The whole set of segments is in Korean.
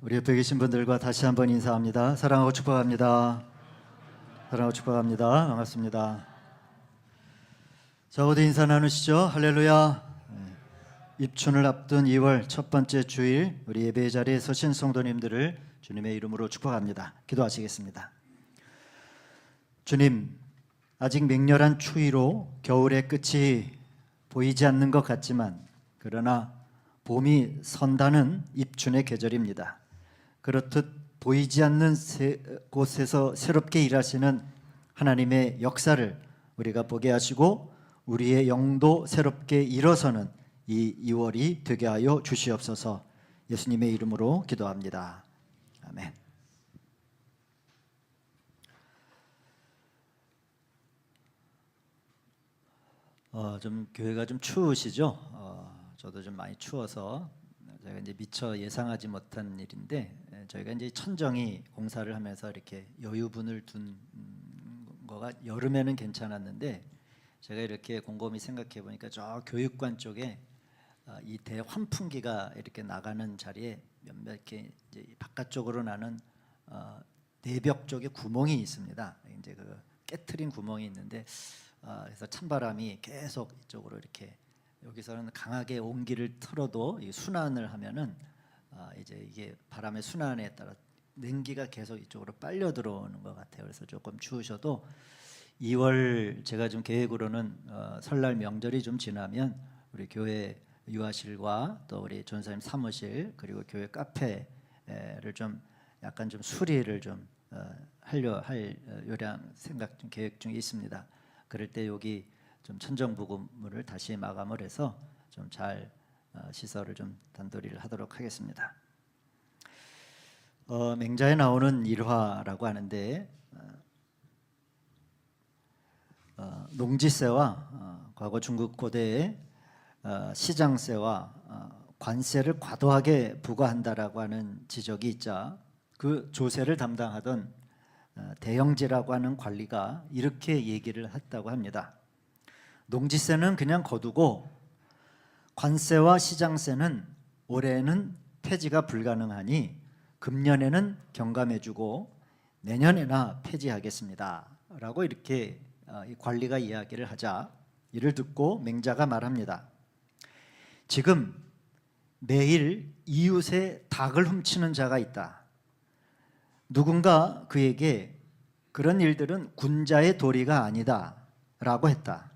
우리 옆에 계신 분들과 다시 한번 인사합니다. 사랑하고 축복합니다. 사랑하고 축복합니다. 반갑습니다. 자, 어디 인사 나누시죠? 할렐루야. 입춘을 앞둔 2월 첫 번째 주일, 우리 예배 자리에 서신 성도님들을 주님의 이름으로 축복합니다. 기도하시겠습니다. 주님, 아직 맹렬한 추위로 겨울의 끝이 보이지 않는 것 같지만, 그러나 봄이 선다는 입춘의 계절입니다. 그렇듯 보이지 않는 곳에서 새롭게 일하시는 하나님의 역사를 우리가 보게 하시고, 우리의 영도 새롭게 일어서는 이 2월이 되게 하여 주시옵소서. 예수님의 이름으로 기도합니다. 아멘. 좀 교회가 좀 추우시죠? 저도 좀 많이 추워서 저희가 이제 미처 예상하지 못한 일인데, 저희가 이제 천정이 공사를 하면서 이렇게 여유분을 둔 거가 여름에는 괜찮았는데, 제가 이렇게 곰곰이 생각해 보니까 저 교육관 쪽에 이 대환풍기가 이렇게 나가는 자리에 몇몇 이렇게 이제 바깥쪽으로 나는 내벽 쪽에 구멍이 있습니다. 이제 그 깨트린 구멍이 있는데, 그래서 찬바람이 계속 이쪽으로 이렇게, 여기서는 강하게 온기를 틀어도 이 순환을 하면은 이제 이게 바람의 순환에 따라 냉기가 계속 이쪽으로 빨려 들어오는 것 같아요. 그래서 조금 추우셔도 2월 제가 좀 계획으로는 설날 명절이 좀 지나면 우리 교회 유아실과 또 우리 전사님 사무실 그리고 교회 카페를 좀 약간 좀 수리를 좀 하려 할 요량 생각 중 계획 중에 있습니다. 그럴 때 여기 좀 천정부금을 다시 마감을 해서 좀 잘 시설을 좀 단도리를 하도록 하겠습니다. 맹자에 나오는 일화라고 하는데, 농지세와 과거 중국 고대의 시장세와 관세를 과도하게 부과한다라고 하는 지적이 있자, 그 조세를 담당하던 대영지라고 하는 관리가 이렇게 얘기를 했다고 합니다. 농지세는 그냥 거두고 관세와 시장세는 올해는 폐지가 불가능하니 금년에는 경감해주고 내년에나 폐지하겠습니다 라고 이렇게 이 관리가 이야기를 하자, 이를 듣고 맹자가 말합니다. 지금 매일 이웃의 닭을 훔치는 자가 있다. 누군가 그에게 그런 일들은 군자의 도리가 아니다 라고 했다.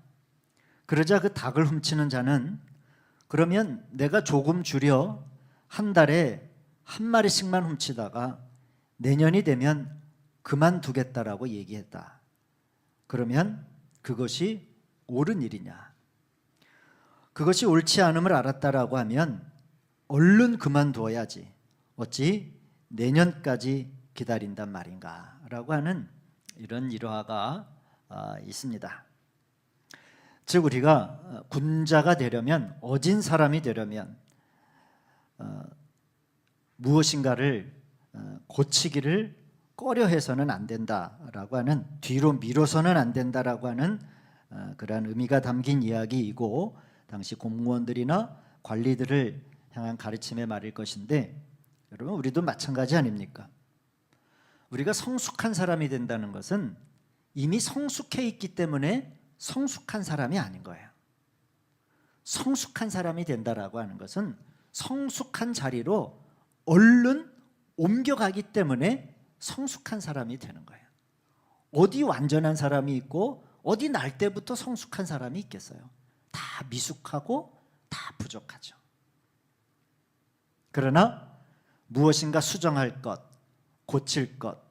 그러자 그 닭을 훔치는 자는 그러면 내가 조금 줄여 한 달에 한 마리씩만 훔치다가 내년이 되면 그만두겠다라고 얘기했다. 그러면 그것이 옳은 일이냐? 그것이 옳지 않음을 알았다라고 하면 얼른 그만두어야지. 어찌 내년까지 기다린단 말인가? 라고 하는 이런 일화가 있습니다. 즉 우리가 군자가 되려면, 어진 사람이 되려면 무엇인가를 고치기를 꺼려해서는 안 된다라고 하는, 뒤로 미뤄서는 안 된다라고 하는 그러한 의미가 담긴 이야기이고, 당시 공무원들이나 관리들을 향한 가르침의 말일 것인데, 여러분 우리도 마찬가지 아닙니까? 우리가 성숙한 사람이 된다는 것은 이미 성숙해 있기 때문에 성숙한 사람이 아닌 거예요. 성숙한 사람이 된다라고 하는 것은 성숙한 자리로 얼른 옮겨가기 때문에 성숙한 사람이 되는 거예요. 어디 완전한 사람이 있고 어디 날 때부터 성숙한 사람이 있겠어요? 다 미숙하고 다 부족하죠. 그러나 무엇인가 수정할 것, 고칠 것,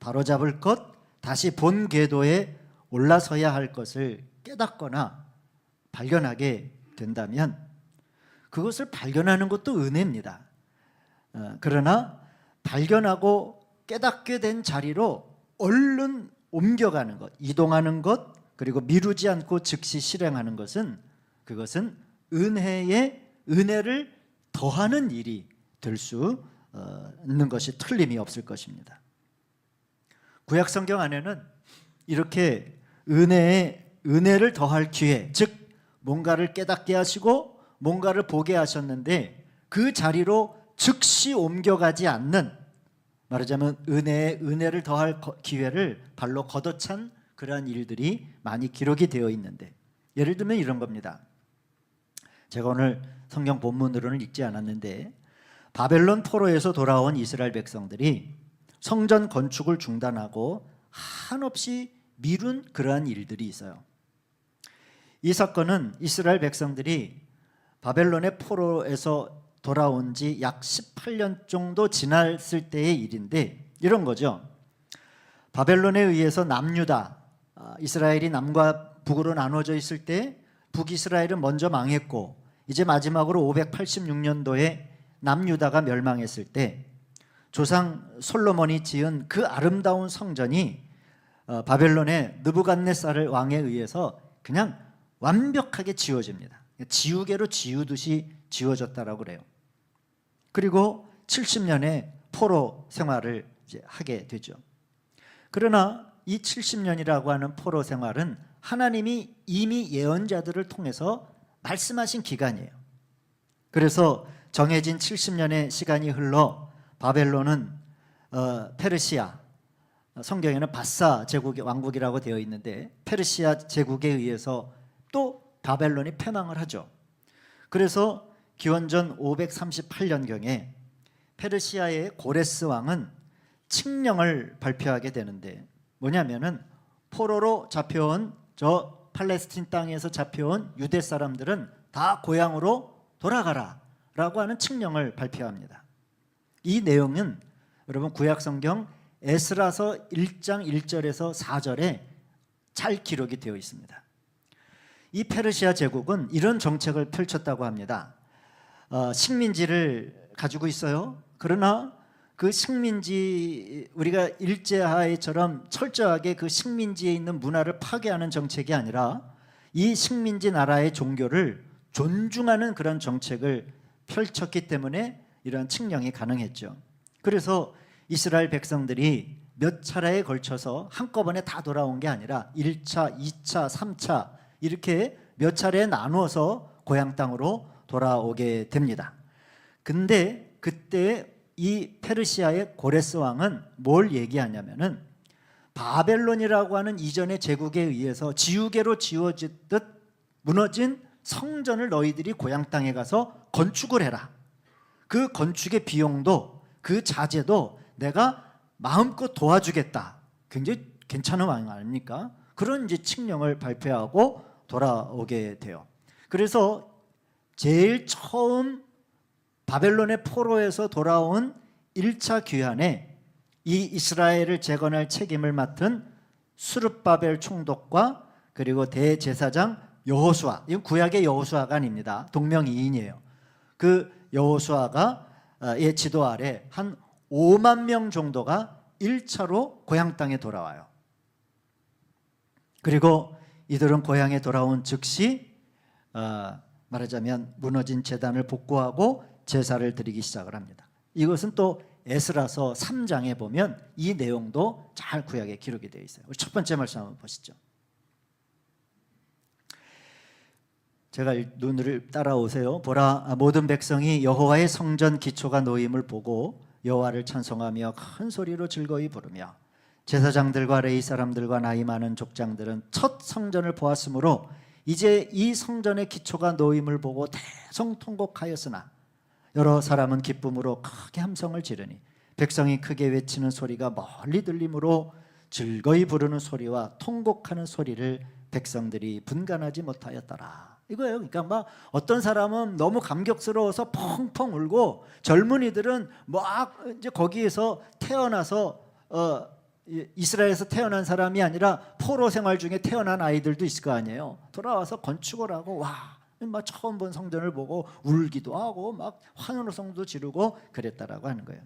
바로잡을 것, 다시 본 궤도에 올라서야 할 것을 깨닫거나 발견하게 된다면 그것을 발견하는 것도 은혜입니다. 그러나 발견하고 깨닫게 된 자리로 얼른 옮겨가는 것, 이동하는 것, 그리고 미루지 않고 즉시 실행하는 것은, 그것은 은혜를 더하는 일이 될 수 있는 것이 틀림이 없을 것입니다. 구약 성경 안에는 이렇게 은혜를 더할 기회, 즉 뭔가를 깨닫게 하시고 뭔가를 보게 하셨는데 그 자리로 즉시 옮겨가지 않는, 말하자면 은혜에 은혜를 더할 기회를 발로 걷어찬 그러한 일들이 많이 기록이 되어 있는데, 예를 들면 이런 겁니다. 제가 오늘 성경 본문으로는 읽지 않았는데, 바벨론 포로에서 돌아온 이스라엘 백성들이 성전 건축을 중단하고 한없이 미룬 그러한 일들이 있어요. 이 사건은 이스라엘 백성들이 바벨론의 포로에서 돌아온 지 약 18년 정도 지났을 때의 일인데, 이런 거죠. 바벨론에 의해서 남유다, 이스라엘이 남과 북으로 나눠져 있을 때 북이스라엘은 먼저 망했고, 이제 마지막으로 586년도에 남유다가 멸망했을 때 조상 솔로몬이 지은 그 아름다운 성전이 바벨론의 느부갓네살 왕에 의해서 그냥 완벽하게 지워집니다. 지우개로 지우듯이 지워졌다라고 그래요. 그리고 70년의 포로 생활을 이제 하게 되죠. 그러나 이 70년이라고 하는 포로 생활은 하나님이 이미 예언자들을 통해서 말씀하신 기간이에요. 그래서 정해진 70년의 시간이 흘러 바벨론은 페르시아, 성경에는 바사 제국의 왕국이라고 되어 있는데, 페르시아 제국에 의해서 또 바벨론이 패망을 하죠. 그래서 기원전 538년경에 페르시아의 고레스 왕은 칙령을 발표하게 되는데, 뭐냐면은 포로로 잡혀온 저 팔레스틴 땅에서 잡혀온 유대 사람들은 다 고향으로 돌아가라 라고 하는 칙령을 발표합니다. 이 내용은 여러분 구약성경 에스라서 1장 1절에서 4절에 잘 기록이 되어 있습니다. 이 페르시아 제국은 이런 정책을 펼쳤다고 합니다. 식민지를 가지고 있어요. 그러나 그 식민지, 우리가 일제하에처럼 철저하게 그 식민지에 있는 문화를 파괴하는 정책이 아니라 이 식민지 나라의 종교를 존중하는 그런 정책을 펼쳤기 때문에 이러한 칙령이 가능했죠. 그래서 이스라엘 백성들이 몇 차례에 걸쳐서 한꺼번에 다 돌아온 게 아니라 1차, 2차, 3차 이렇게 몇 차례에 나누어서 고향 땅으로 돌아오게 됩니다. 근데 그때 이 페르시아의 고레스 왕은 뭘 얘기하냐면은 바벨론이라고 하는 이전의 제국에 의해서 지우개로 지워지듯 무너진 성전을 너희들이 고향 땅에 가서 건축을 해라. 그 건축의 비용도 그 자재도 내가 마음껏 도와주겠다. 굉장히 괜찮은 왕 아닙니까? 그런 이제 칙령을 발표하고 돌아오게 돼요. 그래서 제일 처음 바벨론의 포로에서 돌아온 1차 귀환에 이 이스라엘을 재건할 책임을 맡은 수르바벨 총독과 그리고 대제사장 여호수아, 이건 구약의 여호수아가 아닙니다. 동명이인이에요. 그 여호수아의 지도 아래 한 5만 명 정도가 1차로 고향 땅에 돌아와요. 그리고 이들은 고향에 돌아온 즉시 말하자면 무너진 제단을 복구하고 제사를 드리기 시작을 합니다. 이것은 또 에스라서 3장에 보면 이 내용도 잘 구약에 기록이 되어 있어요. 우리 첫 번째 말씀 한번 보시죠. 제가 눈을 따라오세요. 보라, 모든 백성이 여호와의 성전 기초가 놓임을 보고 여호와를 찬송하며 큰 소리로 즐거이 부르며, 제사장들과 레위 사람들과 나이 많은 족장들은 첫 성전을 보았으므로 이제 이 성전의 기초가 놓임을 보고 대성통곡하였으나 여러 사람은 기쁨으로 크게 함성을 지르니 백성이 크게 외치는 소리가 멀리 들리므로 즐거이 부르는 소리와 통곡하는 소리를 백성들이 분간하지 못하였더라. 이거예요. 그러니까 막 어떤 사람은 너무 감격스러워서 펑펑 울고, 젊은이들은 막 이제 거기에서 태어나서 이스라엘에서 태어난 사람이 아니라 포로 생활 중에 태어난 아이들도 있을 거 아니에요. 돌아와서 건축을 하고 막 처음 본 성전을 보고 울기도 하고 막 환호성도 지르고 그랬다라고 하는 거예요.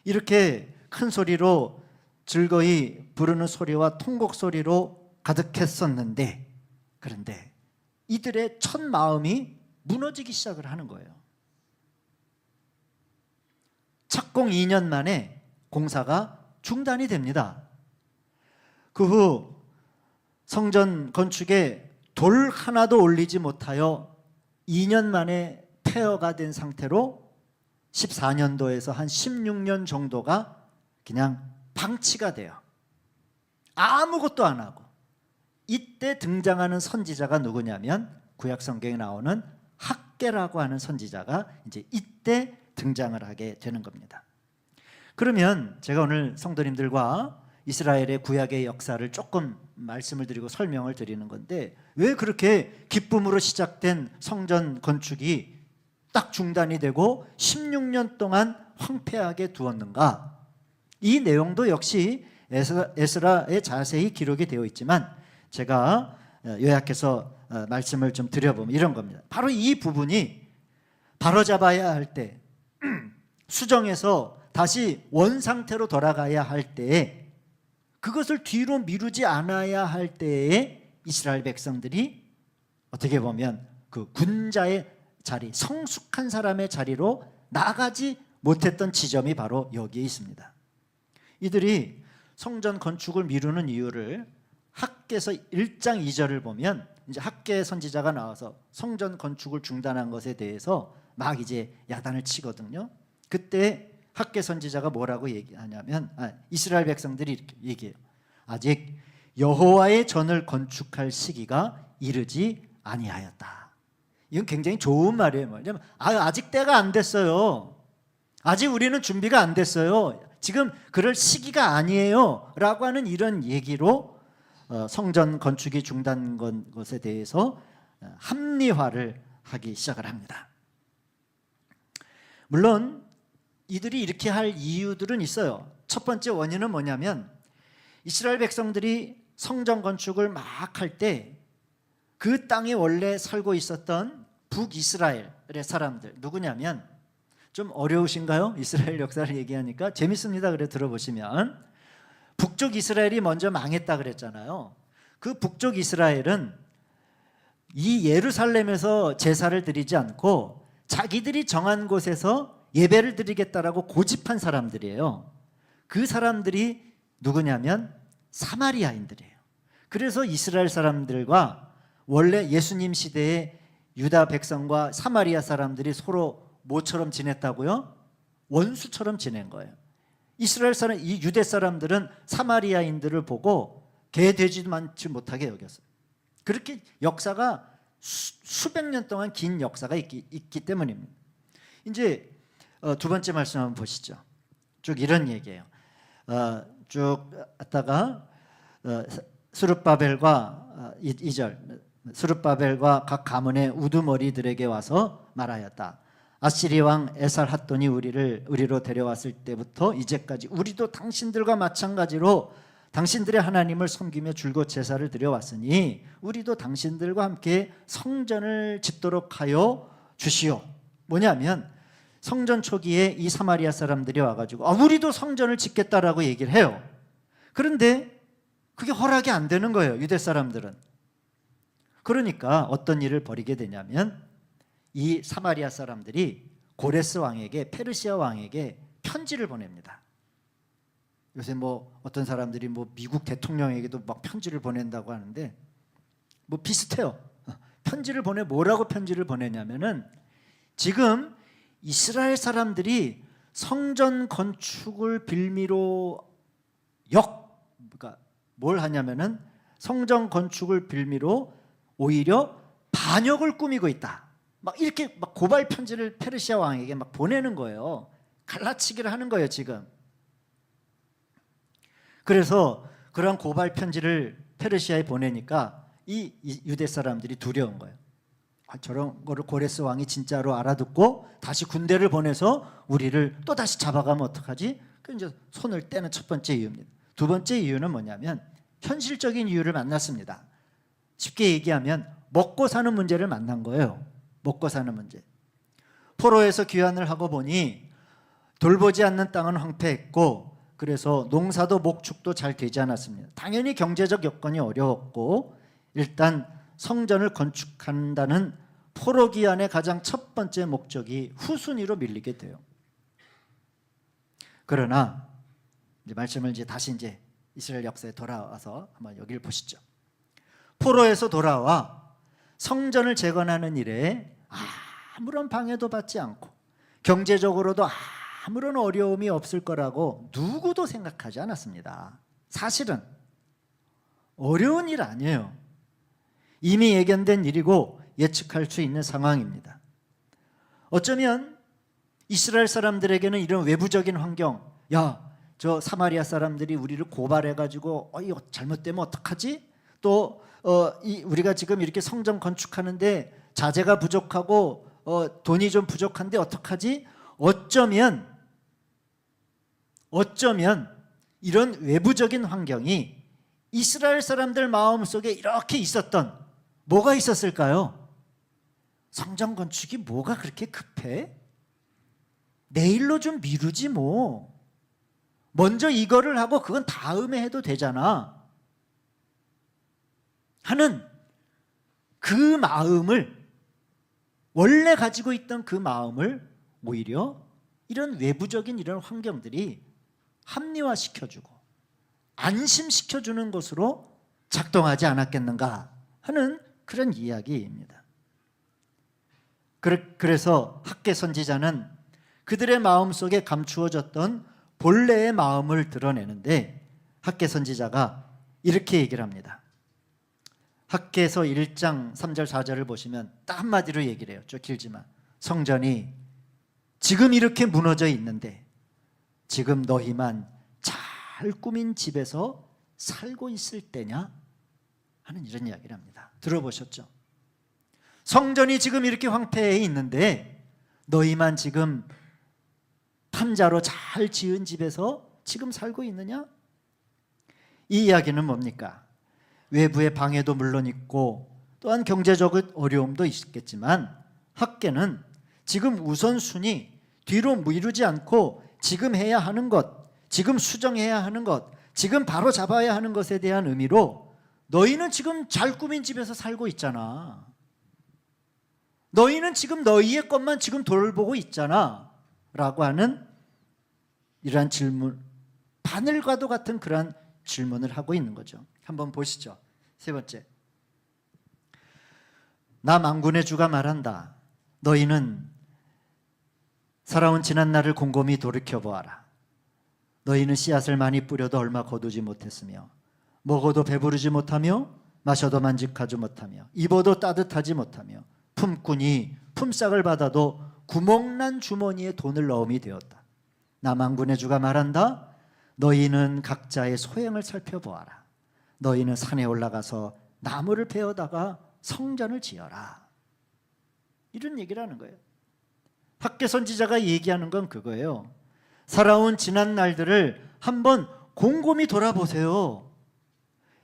이렇게 큰 소리로 즐거이 부르는 소리와 통곡 소리로 가득했었는데, 그런데 이들의 첫 마음이 무너지기 시작을 하는 거예요. 착공 2년 만에 공사가 중단이 됩니다. 그 후 성전 건축에 돌 하나도 올리지 못하여 2년 만에 폐허가 된 상태로 14년도에서 한 16년 정도가 그냥 방치가 돼요. 아무것도 안 하고. 이때 등장하는 선지자가 누구냐면 구약 성경에 나오는 학개라고 하는 선지자가 이제 이때 등장을 하게 되는 겁니다. 그러면 제가 오늘 성도님들과 이스라엘의 구약의 역사를 조금 말씀을 드리고 설명을 드리는 건데, 왜 그렇게 기쁨으로 시작된 성전 건축이 딱 중단이 되고 16년 동안 황폐하게 두었는가? 이 내용도 역시 에스라에 자세히 기록이 되어 있지만 제가 요약해서 말씀을 좀 드려보면 이런 겁니다. 바로 이 부분이 바로잡아야 할 때, 수정해서 다시 원상태로 돌아가야 할 때에, 그것을 뒤로 미루지 않아야 할 때에 이스라엘 백성들이 어떻게 보면 그 군자의 자리, 성숙한 사람의 자리로 나아가지 못했던 지점이 바로 여기에 있습니다. 이들이 성전 건축을 미루는 이유를 학개서 1장 2절을 보면 이제 학개 선지자가 나와서 성전 건축을 중단한 것에 대해서 막 이제 야단을 치거든요. 그때 학개 선지자가 뭐라고 얘기하냐면 이스라엘 백성들이 이렇게 얘기해요. 아직 여호와의 전을 건축할 시기가 이르지 아니하였다. 이건 굉장히 좋은 말이에요. 뭐냐면 아직 때가 안 됐어요. 아직 우리는 준비가 안 됐어요. 지금 그럴 시기가 아니에요 라고 하는 이런 얘기로 성전 건축이 중단된 것에 대해서 합리화를 하기 시작을 합니다. 물론 이들이 이렇게 할 이유들은 있어요. 첫 번째 원인은 뭐냐면 이스라엘 백성들이 성전 건축을 막 할 때 그 땅에 원래 살고 있었던 북이스라엘의 사람들, 누구냐면, 좀 어려우신가요? 이스라엘 역사를 얘기하니까 재밌습니다. 그래 들어보시면, 북쪽 이스라엘이 먼저 망했다 그랬잖아요. 그 북쪽 이스라엘은 이 예루살렘에서 제사를 드리지 않고 자기들이 정한 곳에서 예배를 드리겠다라고 고집한 사람들이에요. 그 사람들이 누구냐면 사마리아인들이에요. 그래서 이스라엘 사람들과 원래 예수님 시대에 유다 백성과 사마리아 사람들이 서로 뭐처럼 지냈다고요? 원수처럼 지낸 거예요. 이스라엘 사람, 이 유대 사람들은 사마리아인들을 보고 개돼지도 많지 못하게 여겼어요. 그렇게 역사가 수백 년 동안 긴 역사가 있기 때문입니다. 이제 두 번째 말씀 한번 보시죠. 쭉 이런 얘기예요. 쭉 갔다가 스룹바벨과 2절, 스룹바벨과 각 가문의 우두머리들에게 와서 말하였다. 아시리 왕 에살핫돈이 우리로 데려왔을 때부터 이제까지 우리도 당신들과 마찬가지로 당신들의 하나님을 섬기며 줄곧 제사를 드려왔으니 우리도 당신들과 함께 성전을 짓도록 하여 주시오. 뭐냐면 성전 초기에 이 사마리아 사람들이 와가지고 우리도 성전을 짓겠다라고 얘기를 해요. 그런데 그게 허락이 안 되는 거예요. 유대 사람들은. 그러니까 어떤 일을 벌이게 되냐면 이 사마리아 사람들이 고레스 왕에게, 페르시아 왕에게 편지를 보냅니다. 요새 뭐 어떤 사람들이 뭐 미국 대통령에게도 막 편지를 보낸다고 하는데 뭐 비슷해요. 편지를 뭐라고 편지를 보내냐면은 지금 이스라엘 사람들이 성전 건축을 빌미로 그러니까 뭘 하냐면은 성전 건축을 빌미로 오히려 반역을 꾸미고 있다. 막 이렇게 막 고발 편지를 페르시아 왕에게 막 보내는 거예요. 갈라치기를 하는 거예요, 지금. 그래서 그런 고발 편지를 페르시아에 보내니까 이 유대 사람들이 두려운 거예요. 저런 거를 고레스 왕이 진짜로 알아듣고 다시 군대를 보내서 우리를 또 다시 잡아가면 어떡하지? 그 이제 손을 떼는 첫 번째 이유입니다. 두 번째 이유는 뭐냐면 현실적인 이유를 만났습니다. 쉽게 얘기하면 먹고 사는 문제를 만난 거예요. 먹고 사는 문제. 포로에서 귀환을 하고 보니 돌보지 않는 땅은 황폐했고 그래서 농사도 목축도 잘 되지 않았습니다. 당연히 경제적 여건이 어려웠고 일단 성전을 건축한다는 포로 귀환의 가장 첫 번째 목적이 후순위로 밀리게 돼요. 그러나 이제 말씀을 다시 이스라엘 역사에 돌아와서 한번 여기를 보시죠. 포로에서 돌아와 성전을 재건하는 일에 아무런 방해도 받지 않고 경제적으로도 아무런 어려움이 없을 거라고 누구도 생각하지 않았습니다. 사실은 어려운 일 아니에요. 이미 예견된 일이고 예측할 수 있는 상황입니다. 어쩌면 이스라엘 사람들에게는 이런 외부적인 환경, 저 사마리아 사람들이 우리를 고발해가지고 이거 잘못되면 어떡하지? 또 우리가 지금 이렇게 성전 건축하는데 자재가 부족하고 돈이 좀 부족한데 어떡하지? 어쩌면 이런 외부적인 환경이 이스라엘 사람들 마음속에 이렇게 있었던, 뭐가 있었을까요? 성전 건축이 뭐가 그렇게 급해? 내일로 좀 미루지 뭐. 먼저 이거를 하고 그건 다음에 해도 되잖아 하는 그 마음을, 원래 가지고 있던 그 마음을 오히려 이런 외부적인 이런 환경들이 합리화시켜주고 안심시켜주는 것으로 작동하지 않았겠는가 하는 그런 이야기입니다. 그래서 학개 선지자는 그들의 마음속에 감추어졌던 본래의 마음을 드러내는데, 학개 선지자가 이렇게 얘기를 합니다. 학개서 1장 3절 4절을 보시면 딱 한마디로 얘기를 해요. 좀 길지만, 성전이 지금 이렇게 무너져 있는데 지금 너희만 잘 꾸민 집에서 살고 있을 때냐 하는 이런 이야기를 합니다. 들어보셨죠? 성전이 지금 이렇게 황폐해 있는데 너희만 지금 탐자로 잘 지은 집에서 지금 살고 있느냐? 이 이야기는 뭡니까? 외부의 방해도 물론 있고 또한 경제적 어려움도 있겠지만 학개는 지금 우선순위 뒤로 미루지 않고 지금 해야 하는 것, 지금 수정해야 하는 것, 지금 바로 잡아야 하는 것에 대한 의미로 너희는 지금 잘 꾸민 집에서 살고 있잖아. 너희는 지금 너희의 것만 지금 돌보고 있잖아 라고 하는 이러한 질문, 바늘과도 같은 그러한 질문을 하고 있는 거죠. 한번 보시죠. 세 번째, 나 만군의 주가 말한다. 너희는 살아온 지난 날을 곰곰이 돌이켜보아라. 너희는 씨앗을 많이 뿌려도 얼마 거두지 못했으며 먹어도 배부르지 못하며 마셔도 만직하지 못하며 입어도 따뜻하지 못하며 품꾼이 품삯을 받아도 구멍난 주머니에 돈을 넣음이 되었다. 나 만군의 주가 말한다. 너희는 각자의 소행을 살펴보아라. 너희는 산에 올라가서 나무를 베어다가 성전을 지어라. 이런 얘기를 하는 거예요. 학개 선지자가 얘기하는 건 그거예요. 살아온 지난 날들을 한번 곰곰이 돌아보세요.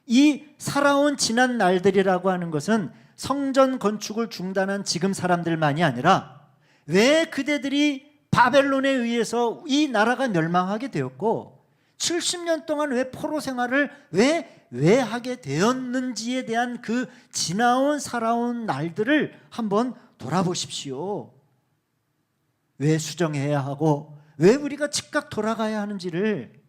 이 살아온 지난 날들이라고 하는 것은 성전 건축을 중단한 지금 사람들만이 아니라 왜 그대들이 바벨론에 의해서 이 나라가 멸망하게 되었고 70년 동안 왜 포로 생활을 왜 하게 되었는지에 대한 그 지나온 살아온 날들을 한번 돌아보십시오. 왜 수정해야 하고 왜 우리가 즉각 돌아가야 하는지를,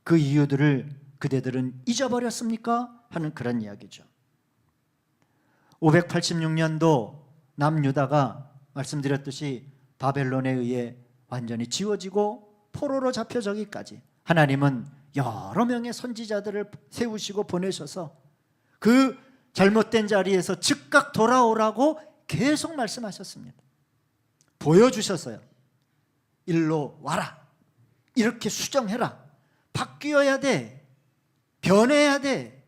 그 이유들을 그대들은 잊어버렸습니까? 하는 그런 이야기죠. 586년도 남유다가 말씀드렸듯이 바벨론에 의해 완전히 지워지고 포로로 잡혀가기까지 하나님은 여러 명의 선지자들을 세우시고 보내셔서 그 잘못된 자리에서 즉각 돌아오라고 계속 말씀하셨습니다. 보여주셨어요. 일로 와라. 이렇게 수정해라. 바뀌어야 돼. 변해야 돼.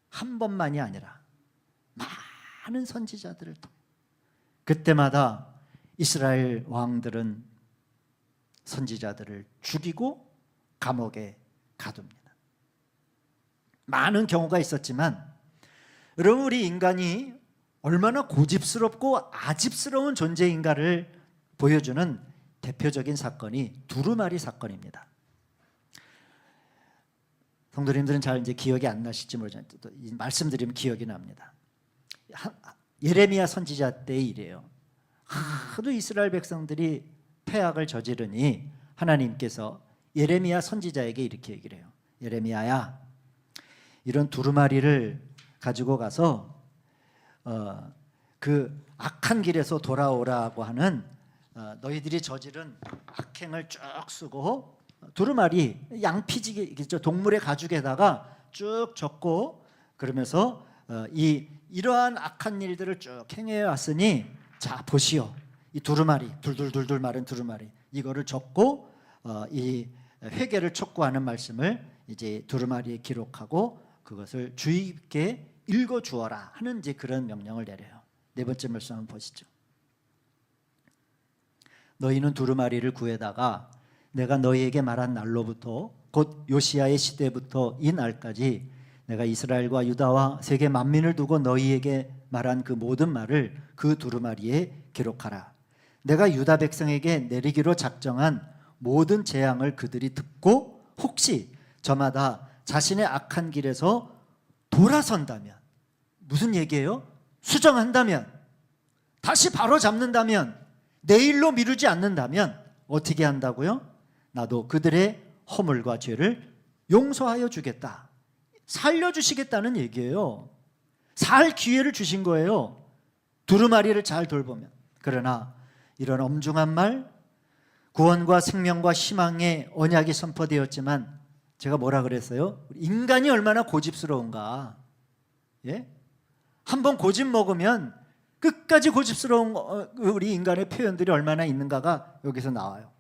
한 번만이 아니라 많은 선지자들을 통해 그때마다 이스라엘 왕들은 선지자들을 죽이고 감옥에 가둡니다. 많은 경우가 있었지만 여러분, 우리 인간이 얼마나 고집스럽고 아집스러운 존재인가를 보여주는 대표적인 사건이 두루마리 사건입니다. 성도님들은 잘 이제 기억이 안 나실지 모르지만 또 말씀드리면 기억이 납니다. 예레미야 선지자 때의 일이에요. 하도 이스라엘 백성들이 패악을 저지르니 하나님께서 예레미야 선지자에게 이렇게 얘기를 해요. 예레미야야, 이런 두루마리를 가지고 가서 그 악한 길에서 돌아오라고 하는 너희들이 저지른 악행을 쭉 쓰고 두루마리 양피지겠죠, 동물의 가죽에다가 쭉 적고 그러면서 이러한 악한 일들을 쭉 행해 왔으니 자 보시오, 이 두루마리 둘둘둘둘 마른 두루마리 이거를 적고 이 회개를 촉구하는 말씀을 이제 두루마리에 기록하고 그것을 주의 깊게 읽어 주어라 하는 이제 그런 명령을 내려요. 네 번째 말씀 한번 보시죠. 너희는 두루마리를 구해다가 내가 너희에게 말한 날로부터 곧 요시야의 시대부터 이 날까지 내가 이스라엘과 유다와 세계 만민을 두고 너희에게 말한 그 모든 말을 그 두루마리에 기록하라. 내가 유다 백성에게 내리기로 작정한 모든 재앙을 그들이 듣고 혹시 저마다 자신의 악한 길에서 돌아선다면, 무슨 얘기예요? 수정한다면, 다시 바로 잡는다면, 내일로 미루지 않는다면 어떻게 한다고요? 나도 그들의 허물과 죄를 용서하여 주겠다, 살려주시겠다는 얘기예요. 살 기회를 주신 거예요, 두루마리를 잘 돌보면. 그러나 이런 엄중한 말, 구원과 생명과 희망의 언약이 선포되었지만 제가 뭐라 그랬어요? 인간이 얼마나 고집스러운가. 예? 한번 고집 먹으면 끝까지 고집스러운 우리 인간의 표현들이 얼마나 있는가가 여기서 나와요.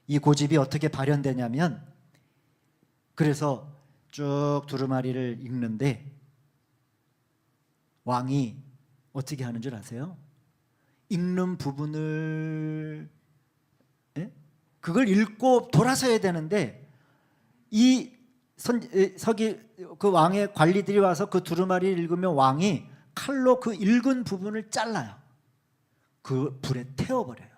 이 고집이 어떻게 발현되냐면, 그래서 쭉 두루마리를 읽는데 왕이 어떻게 하는 줄 아세요? 읽는 부분을 그걸 읽고 돌아서야 되는데 그 왕의 관리들이 와서 그 두루마리를 읽으면 왕이 칼로 그 읽은 부분을 잘라요. 그 불에 태워버려요.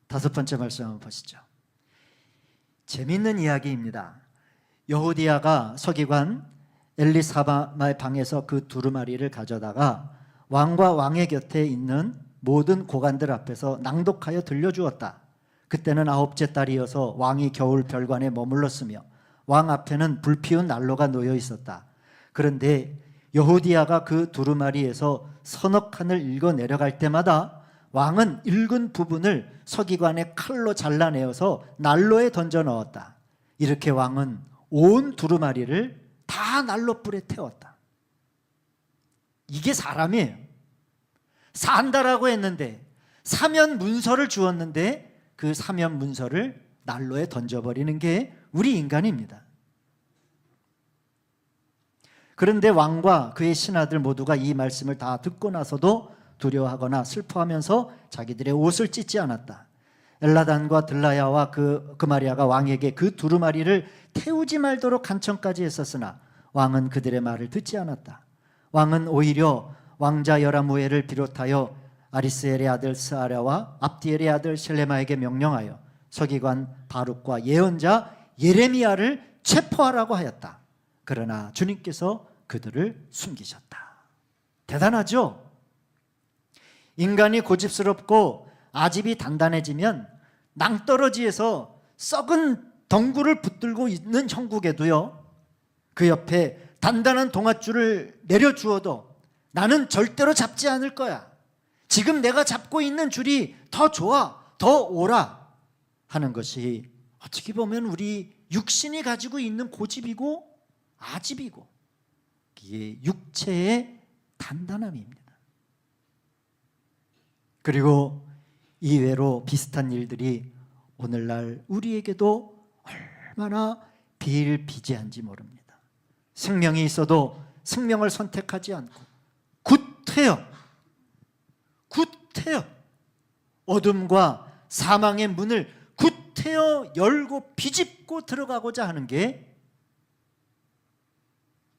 다섯 번째 말씀 한번 보시죠. 재밌는 이야기입니다. 여호디야가 서기관 엘리사바의 방에서 그 두루마리를 가져다가 왕과 왕의 곁에 있는 모든 고관들 앞에서 낭독하여 들려주었다. 그때는 9째 달이어서 왕이 겨울 별관에 머물렀으며 왕 앞에는 불피운 난로가 놓여 있었다. 그런데 여호디야가 그 두루마리에서 서너 칸을 읽어 내려갈 때마다 왕은 읽은 부분을 서기관의 칼로 잘라내어서 난로에 던져 넣었다. 이렇게 왕은 온 두루마리를 다 난로불에 태웠다. 이게 사람이에요. 산다라고 했는데 사면 문서를 주었는데 그 사면 문서를 난로에 던져버리는 게 우리 인간입니다. 그런데 왕과 그의 신하들 모두가 이 말씀을 다 듣고 나서도 두려워하거나 슬퍼하면서 자기들의 옷을 찢지 않았다. 엘라단과 들라야와 그마리아가 왕에게 그 두루마리를 태우지 말도록 간청까지 했었으나 왕은 그들의 말을 듣지 않았다. 왕은 오히려 왕자 여라무엘을 비롯하여 아리스엘의 아들 스아랴와 압디엘의 아들 셀레마에게 명령하여 서기관 바룩과 예언자 예레미야를 체포하라고 하였다. 그러나 주님께서 그들을 숨기셨다. 대단하죠? 인간이 고집스럽고 아집이 단단해지면 낭떠러지에서 썩은 덩굴을 붙들고 있는 형국에도요, 그 옆에 단단한 동아줄을 내려주어도 나는 절대로 잡지 않을 거야, 지금 내가 잡고 있는 줄이 더 좋아, 더 오라 하는 것이 어떻게 보면 우리 육신이 가지고 있는 고집이고 아집이고, 이게 육체의 단단함입니다. 그리고 이외로 비슷한 일들이 오늘날 우리에게도 얼마나 비일비재한지 모릅니다. 생명이 있어도 생명을 선택하지 않고 구태여 어둠과 사망의 문을 구태여 열고 비집고 들어가고자 하는 게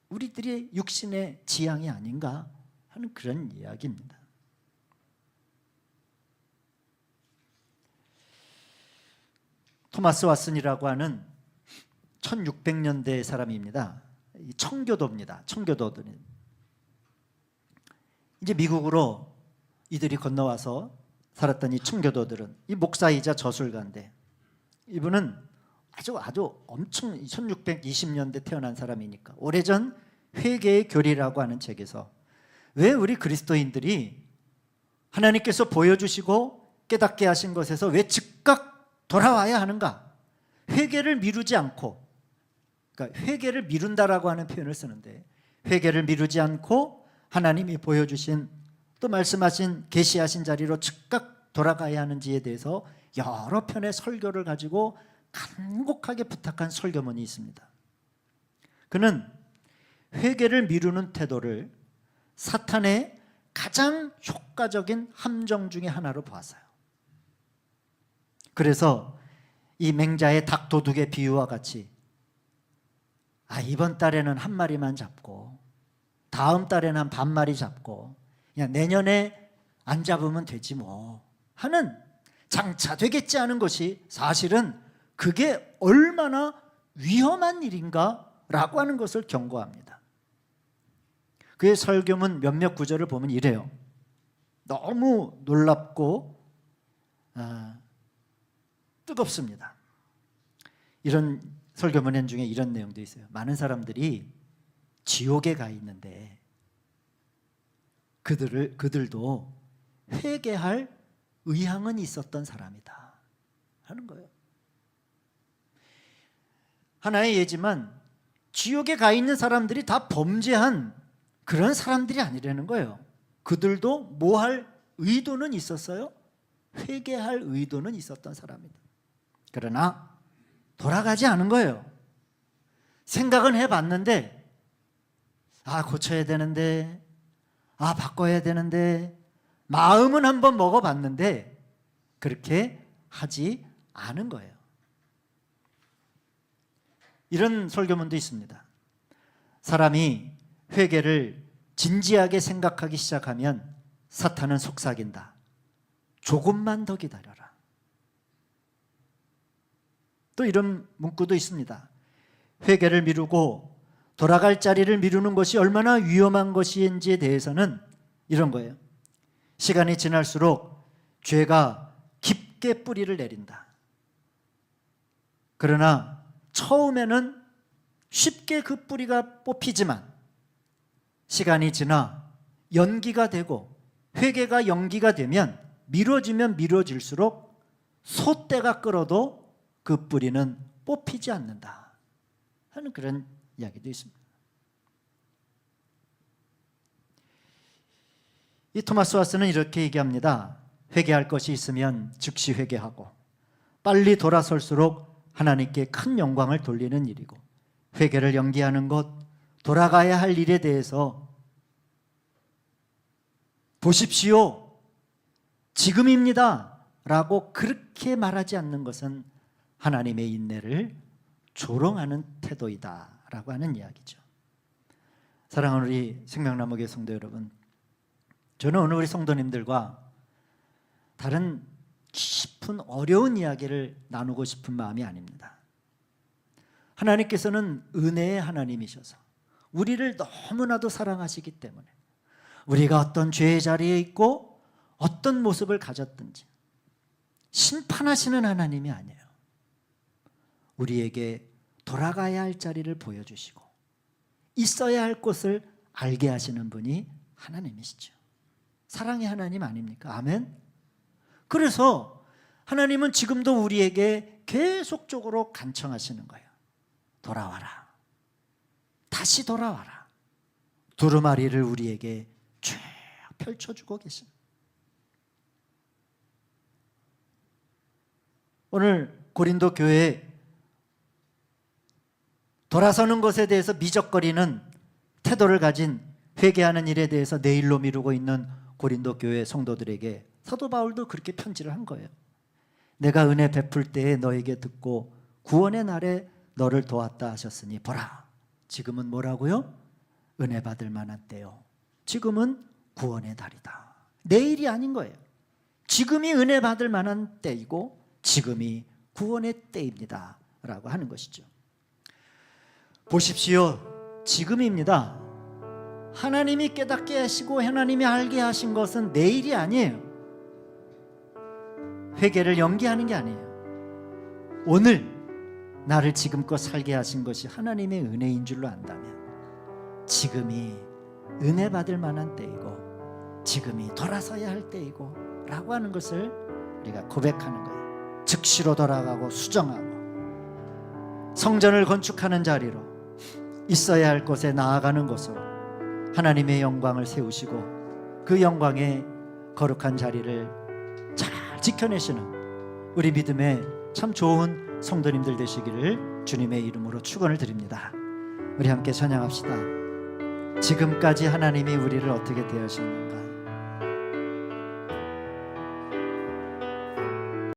우리들의 육신의 지향이 아닌가 하는 그런 이야기입니다. 토마스 왓슨이라고 하는 1600년대 사람입니다. 청교도입니다. 청교도들은 이제 미국으로 이들이 건너와서 살았던 이 청교도들은 이 목사이자 저술가인데, 이분은 아주 엄청 1620년대 태어난 사람이니까 오래전 회개의 교리라고 하는 책에서 왜 우리 그리스도인들이 하나님께서 보여주시고 깨닫게 하신 것에서 왜 즉각 돌아와야 하는가? 회개를 미루지 않고, 그러니까 회개를 미룬다라고 하는 표현을 쓰는데, 회개를 미루지 않고 하나님이 보여주신 또 말씀하신 계시하신 자리로 즉각 돌아가야 하는지에 대해서 여러 편의 설교를 가지고 간곡하게 부탁한 설교문이 있습니다. 그는 회개를 미루는 태도를 사탄의 가장 효과적인 함정 중에 하나로 보았어요. 그래서 이 맹자의 닭도둑의 비유와 같이 이번 달에는 한 마리만 잡고 다음 달에는 한 반마리 잡고 그냥 내년에 안 잡으면 되지 뭐 하는, 장차 되겠지 하는 것이 사실은 그게 얼마나 위험한 일인가라고 하는 것을 경고합니다. 그의 설교문 몇몇 구절을 보면 이래요. 너무 놀랍고 뜨겁습니다. 이런 설교문 중에 이런 내용도 있어요. 많은 사람들이 지옥에 가 있는데 그들도 회개할 의향은 있었던 사람이다 하는 거예요. 하나의 예지만 지옥에 가 있는 사람들이 다 범죄한 그런 사람들이 아니라는 거예요. 그들도 뭐 할 의도는 있었어요? 회개할 의도는 있었던 사람이다. 그러나 돌아가지 않은 거예요. 생각은 해봤는데 고쳐야 되는데 바꿔야 되는데 마음은 한번 먹어봤는데 그렇게 하지 않은 거예요. 이런 설교문도 있습니다. 사람이 회개를 진지하게 생각하기 시작하면 사탄은 속삭인다. 조금만 더 기다려라. 또 이런 문구도 있습니다. 회개를 미루고 돌아갈 자리를 미루는 것이 얼마나 위험한 것인지에 대해서는 이런 거예요. 시간이 지날수록 죄가 깊게 뿌리를 내린다. 그러나 처음에는 쉽게 그 뿌리가 뽑히지만 시간이 지나 연기가 되고 회개가 연기가 되면 미뤄지면 미뤄질수록 소떼가 끌어도 그 뿌리는 뽑히지 않는다 하는 그런 이야기도 있습니다. 이 토마스 와스는 이렇게 얘기합니다. 회개할 것이 있으면 즉시 회개하고 빨리 돌아설수록 하나님께 큰 영광을 돌리는 일이고 회개를 연기하는 것, 돌아가야 할 일에 대해서 보십시오, 지금입니다 라고 그렇게 말하지 않는 것은 하나님의 인내를 조롱하는 태도이다 라고 하는 이야기죠. 사랑하는 우리 생명나무교회 성도 여러분, 저는 오늘 우리 성도님들과 다른 깊은 어려운 이야기를 나누고 싶은 마음이 아닙니다. 하나님께서는 은혜의 하나님이셔서 우리를 너무나도 사랑하시기 때문에 우리가 어떤 죄의 자리에 있고 어떤 모습을 가졌든지 심판하시는 하나님이 아니에요. 우리에게 돌아가야 할 자리를 보여주시고 있어야 할 곳을 알게 하시는 분이 하나님이시죠. 사랑의 하나님 아닙니까? 아멘. 그래서 하나님은 지금도 우리에게 계속적으로 간청하시는 거예요. 돌아와라. 다시 돌아와라. 두루마리를 우리에게 쫙 펼쳐주고 계십니다. 오늘 고린도 교회에 돌아서는 것에 대해서 미적거리는 태도를 가진 회개하는 일에 대해서 내일로 미루고 있는 고린도 교회 성도들에게 사도 바울도 그렇게 편지를 한 거예요. 내가 은혜 베풀 때에 너에게 듣고 구원의 날에 너를 도왔다 하셨으니 보라, 지금은 뭐라고요? 은혜 받을 만한 때요. 지금은 구원의 날이다. 내일이 아닌 거예요. 지금이 은혜 받을 만한 때이고 지금이 구원의 때입니다 라고 하는 것이죠. 보십시오, 지금입니다. 하나님이 깨닫게 하시고 하나님이 알게 하신 것은 내일이 아니에요. 회개를 연기하는 게 아니에요. 오늘 나를 지금껏 살게 하신 것이 하나님의 은혜인 줄로 안다면 지금이 은혜 받을 만한 때이고 지금이 돌아서야 할 때이고 라고 하는 것을 우리가 고백하는 거예요. 즉시로 돌아가고 수정하고 성전을 건축하는 자리로, 있어야 할 곳에 나아가는 곳으로 하나님의 영광을 세우시고 그 영광의 거룩한 자리를 잘 지켜내시는 우리 믿음의 참 좋은 성도님들 되시기를 주님의 이름으로 축원을 드립니다. 우리 함께 찬양합시다. 지금까지 하나님이 우리를 어떻게 대하셨는가?